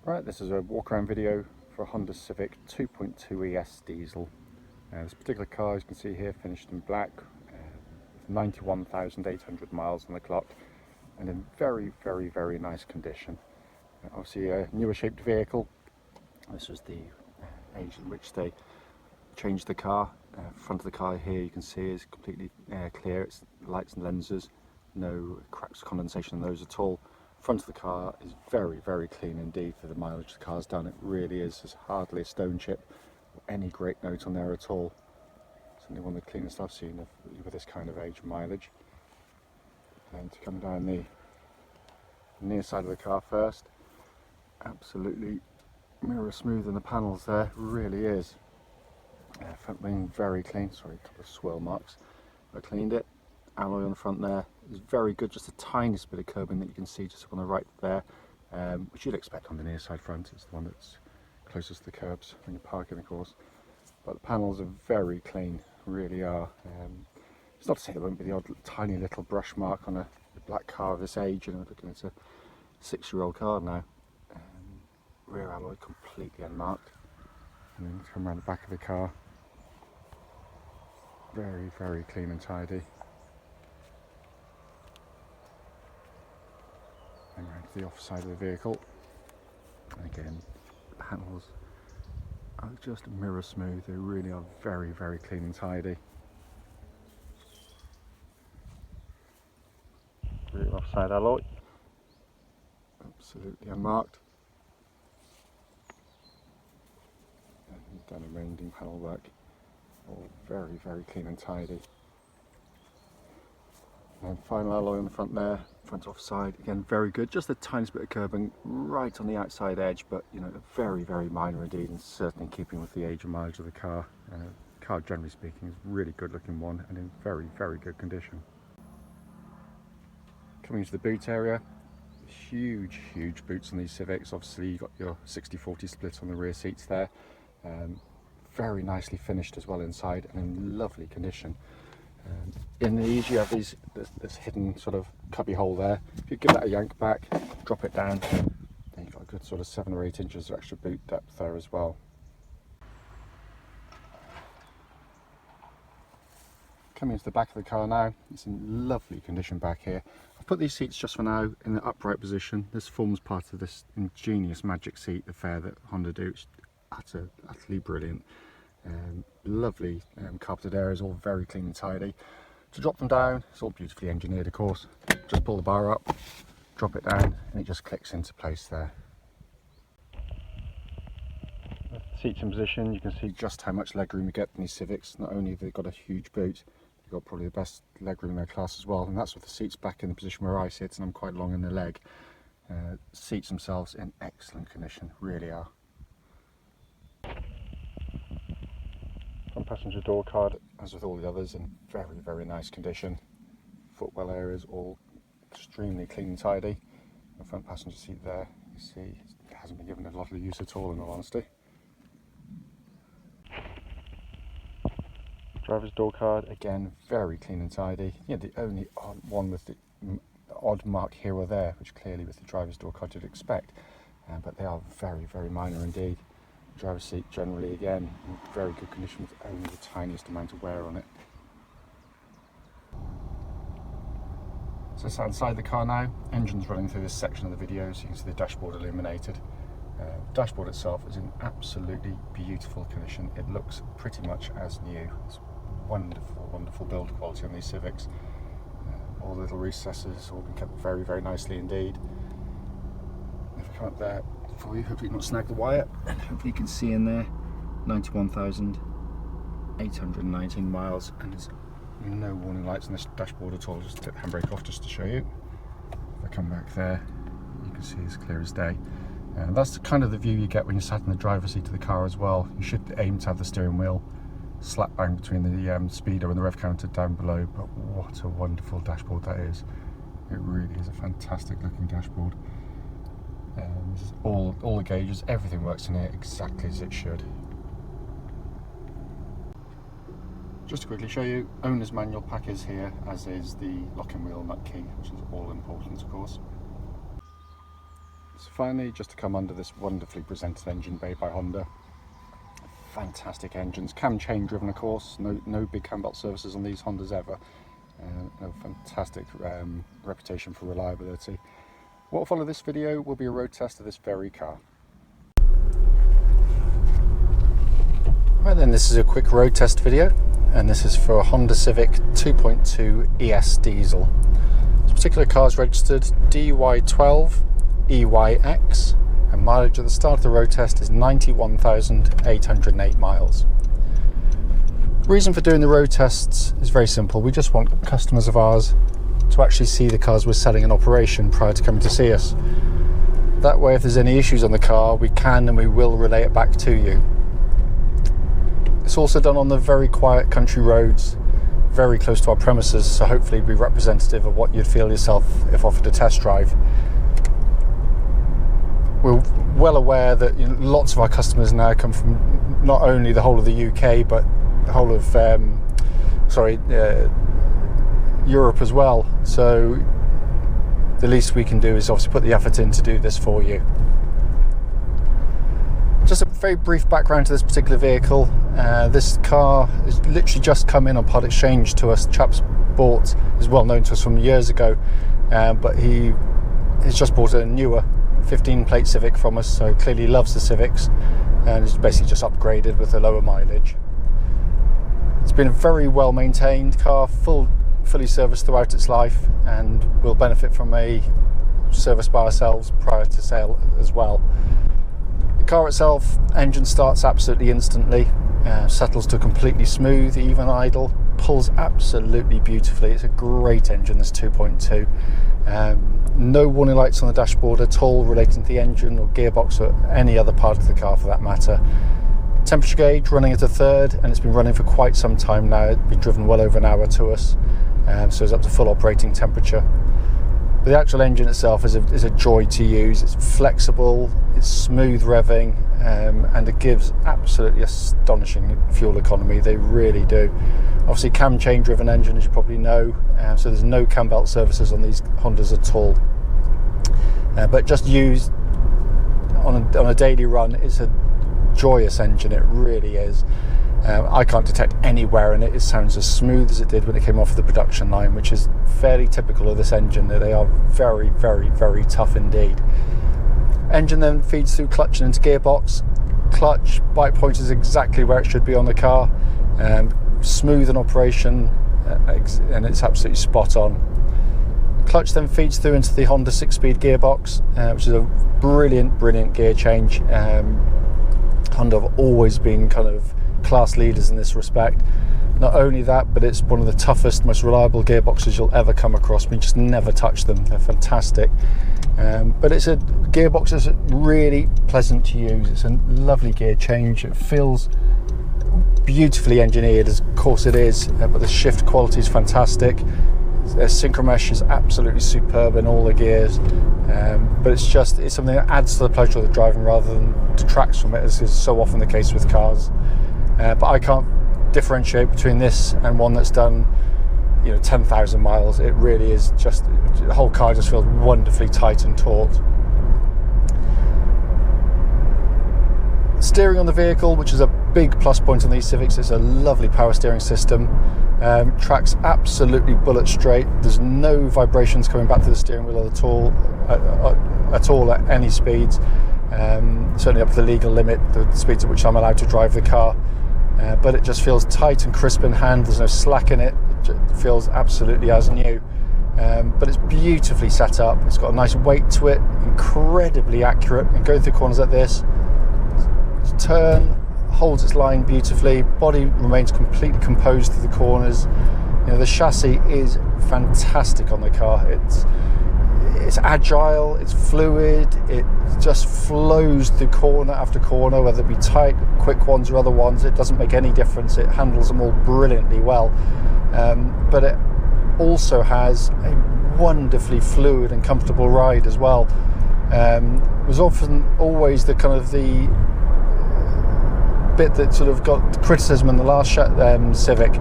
Right, this is a walk-around video for a Honda Civic 2.2ES diesel. This particular car, as you can see here, finished in black, with 91,800 miles on the clock, and in very nice condition. Obviously a newer shaped vehicle. This was the age in which they changed the car. Front of the car here, you can see, is completely clear. It's lights and lenses, no cracks, condensation on those at all. Front of the car is very clean indeed for the mileage the car's done. It really is. There's hardly a stone chip or any great note on there at all. Certainly one of the cleanest I've seen with this kind of age of mileage. And to come down the near side of the car first, absolutely mirror smooth in the panels there, really is. Front wing very clean, sorry, a couple of swirl marks. I cleaned it. Alloy on the front there is very good, just a tiniest bit of curbing that you can see just on the right there, which you'd expect on the near side front. It's the one that's closest to the curbs when you're parking, of course. But the panels are very clean, really are. It's not to say there won't be the odd tiny little brush mark on a black car of this age. You know, looking at a 6-year-old car now. Rear alloy completely unmarked, and then come around the back of the car, very clean and tidy. And around to the off side of the vehicle, and again, the panels are just mirror smooth. They really are very clean and tidy. Rear offside alloy, absolutely unmarked. Down the ranging panel work, all very clean and tidy. And final alloy on the front there, front offside, again very good. Just a tiniest bit of curbing right on the outside edge, but you know, very minor indeed, and certainly in keeping with the age and mileage of the car. Car, generally speaking, is a really good looking one and in very good condition. Coming into the boot area, huge boots on these Civics. Obviously you've got your 60/40 split on the rear seats there. Very nicely finished as well inside and in lovely condition. In these you have this hidden sort of cubby hole there. If you give that a yank back, drop it down, then you've got a good sort of 7 or 8 inches of extra boot depth there as well. Coming into the back of the car now, it's in lovely condition back here. I've put these seats just for now in the upright position. This forms part of this ingenious magic seat affair that Honda do. It's utterly brilliant. Lovely carpeted areas, all very clean and tidy. To drop them down, it's all beautifully engineered, of course. Just pull the bar up, drop it down, and it just clicks into place there. With the seats in position, you can see just how much legroom you get in these Civics. Not only have they got a huge boot, they've got probably the best legroom in their class as well, and that's with the seats back in the position where I sit, and I'm quite long in the leg. Seats themselves in excellent condition, really are. Front passenger door card, as with all the others, in very nice condition. Footwell areas all extremely clean and tidy. The front passenger seat there, you see, it hasn't been given a lot of use at all, in all honesty. Driver's door card, again, very clean and tidy. Yeah, the only one with the odd mark here or there, which clearly with the driver's door card you'd expect, but they are very minor indeed. Driver's seat generally, again, in very good condition with only the tiniest amount of wear on it. So it's outside the car now. Engine's running through this section of the video, so you can see the dashboard illuminated. The dashboard itself is in absolutely beautiful condition. It looks pretty much as new. It's wonderful build quality on these Civics. All the little recesses all been kept very nicely indeed. If I come up there for you, hopefully not snag the wire, and hopefully you can see in there 91,819 miles, and there's no warning lights on this dashboard at all. Just take the handbrake off just to show you. If I come back there, you can see it's clear as day. And that's kind of the view you get when you're sat in the driver's seat of the car as well. You should aim to have the steering wheel slap bang between the speedo and the rev counter down below, but what a wonderful dashboard that is. It really is a fantastic looking dashboard. This is all the gauges, everything works in here exactly as it should. Just to quickly show you, owner's manual pack is here, as is the lock and wheel nut key, which is all important, of course. So finally, just to come under this wonderfully presented engine bay by Honda. Fantastic engines, cam chain driven of course, no big cam belt services on these Hondas ever. A fantastic reputation for reliability. What will follow this video will be a road test of this very car. Right then, this is a quick road test video, and this is for a Honda Civic 2.2 ES diesel. This particular car is registered DY12EYX, and mileage at the start of the road test is 91,808 miles. The reason for doing the road tests is very simple. We just want customers of ours to actually see the cars we're selling in operation prior to coming to see us. That way, if there's any issues on the car, we can and we will relay it back to you. It's also done on the very quiet country roads, very close to our premises, so hopefully be representative of what you'd feel yourself if offered a test drive. We're well aware that lots of our customers now come from not only the whole of the UK, but the whole of Europe as well. So the least we can do is obviously put the effort in to do this for you. Just a very brief background to this particular vehicle. This car has literally just come in on part exchange to us. Chap's bought, is well known to us from years ago, but he has just bought a newer 15 plate Civic from us, so clearly loves the Civics and is basically just upgraded with a lower mileage. It's been a very well maintained car, fully serviced throughout its life, and will benefit from a service by ourselves prior to sale as well. The car itself, engine starts absolutely instantly, settles to completely smooth, even idle, pulls absolutely beautifully. It's a great engine, this 2.2. No warning lights on the dashboard at all relating to the engine or gearbox or any other part of the car for that matter. Temperature gauge running at a third, and it's been running for quite some time now. It's been driven well over an hour to us, so it's up to full operating temperature. But the actual engine itself is a joy to use. It's flexible, it's smooth revving, and it gives absolutely astonishing fuel economy. They really do. Obviously, cam chain driven engine, as you probably know, so there's no cam belt services on these Hondas at all. But just used on a daily run, it's a joyous engine. It really is. I can't detect any wear in it. It sounds as smooth as it did when it came off the production line, which is fairly typical of this engine. They are very, very, very tough indeed. Engine then feeds through clutch and into gearbox. Clutch, bike point is exactly where it should be on the car. Smooth in operation, and it's absolutely spot on. Clutch then feeds through into the Honda 6-speed gearbox, which is a brilliant gear change. Honda have always been kind of class leaders in this respect. Not only that, but it's one of the toughest, most reliable gearboxes you'll ever come across. We just never touch them. They're fantastic. But it's a gearbox that's really pleasant to use. It's a lovely gear change. It feels beautifully engineered, as of course it is, but the shift quality is fantastic. Synchromesh is absolutely superb in all the gears, but it's something that adds to the pleasure of the driving rather than detracts from it, as is so often the case with cars. But I can't differentiate between this and one that's done 10,000 miles. It really is just, the whole car just feels wonderfully tight and taut. Steering on the vehicle, which is a big plus point on these Civics, it's a lovely power steering system. Tracks absolutely bullet straight. There's no vibrations coming back to the steering wheel at all at any speeds. Certainly up to the legal limit, the speeds at which I'm allowed to drive the car. But it just feels tight and crisp in hand. There's no slack in it. It feels absolutely as new. But it's beautifully set up. It's got a nice weight to it, incredibly accurate. And going through corners like this, turn, holds its line beautifully. Body remains completely composed through the corners. The chassis is fantastic on the car. It's agile, it's fluid, it just flows through corner after corner, whether it be tight, quick ones or other ones. It doesn't make any difference. It handles them all brilliantly well. But it also has a wonderfully fluid and comfortable ride as well. It was always the kind of the bit that sort of got criticism in the last Civic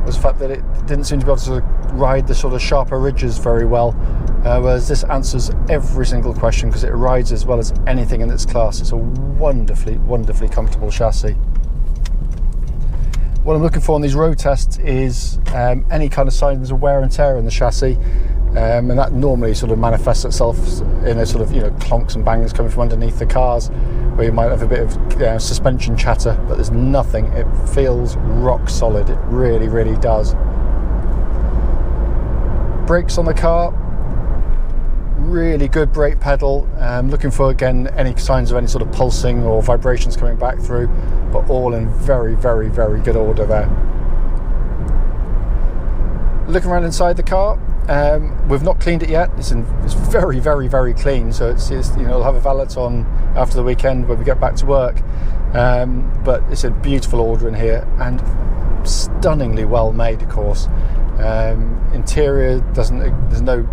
was the fact that it didn't seem to be able to sort of ride the sort of sharper ridges very well. whereas this answers every single question because it rides as well as anything in its class. It's a wonderfully comfortable chassis. What I'm looking for on these road tests is any kind of signs of wear and tear in the chassis, and that normally sort of manifests itself in a sort of, you know, clonks and bangs coming from underneath the cars, where you might have a bit of suspension chatter, but there's nothing. It feels rock solid. It really does. Brakes on the car, really good brake pedal. Looking for, again, any signs of any sort of pulsing or vibrations coming back through, but all in very good order there. Looking around inside the car, we've not cleaned it yet. It's very clean, so it's you know, we'll have a valet on after the weekend when we get back to work, but it's in beautiful order in here and stunningly well made, of course. Interior there's no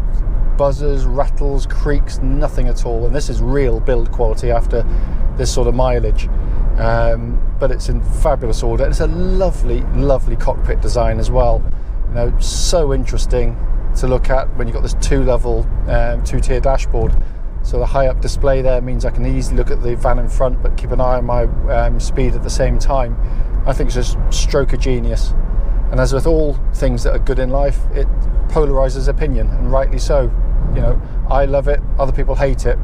buzzers, rattles, creaks, nothing at all, and this is real build quality after this sort of mileage. But it's in fabulous order. It's a lovely cockpit design as well. You know, so interesting to look at when you've got this two-level, two-tier dashboard. So the high-up display there means I can easily look at the van in front, but keep an eye on my speed at the same time. I think it's just stroke of genius. And as with all things that are good in life, it polarizes opinion, and rightly so. You know, I love it, other people hate it.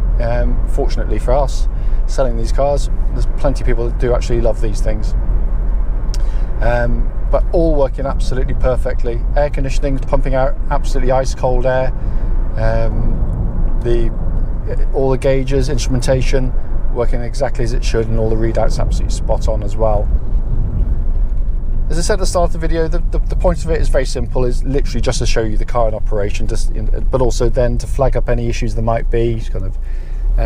Fortunately for us, selling these cars, there's plenty of people that do actually love these things. But all working absolutely perfectly. Air conditioning's pumping out absolutely ice cold air. All the gauges, instrumentation working exactly as it should, and all the readouts absolutely spot on as well. As I said at the start of the video, the point of it is very simple, is literally just to show you the car in operation, but also then to flag up any issues there might be, kind of.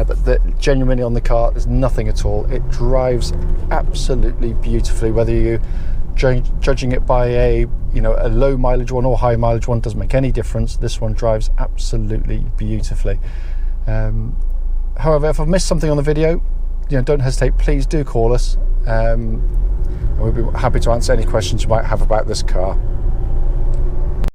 But genuinely on the car, there's nothing at all. It drives absolutely beautifully, whether you judging it by a low mileage one or high mileage one, doesn't make any difference. This one drives absolutely beautifully. However, if I've missed something on the video, don't hesitate, please do call us. And we'll be happy to answer any questions you might have about this car.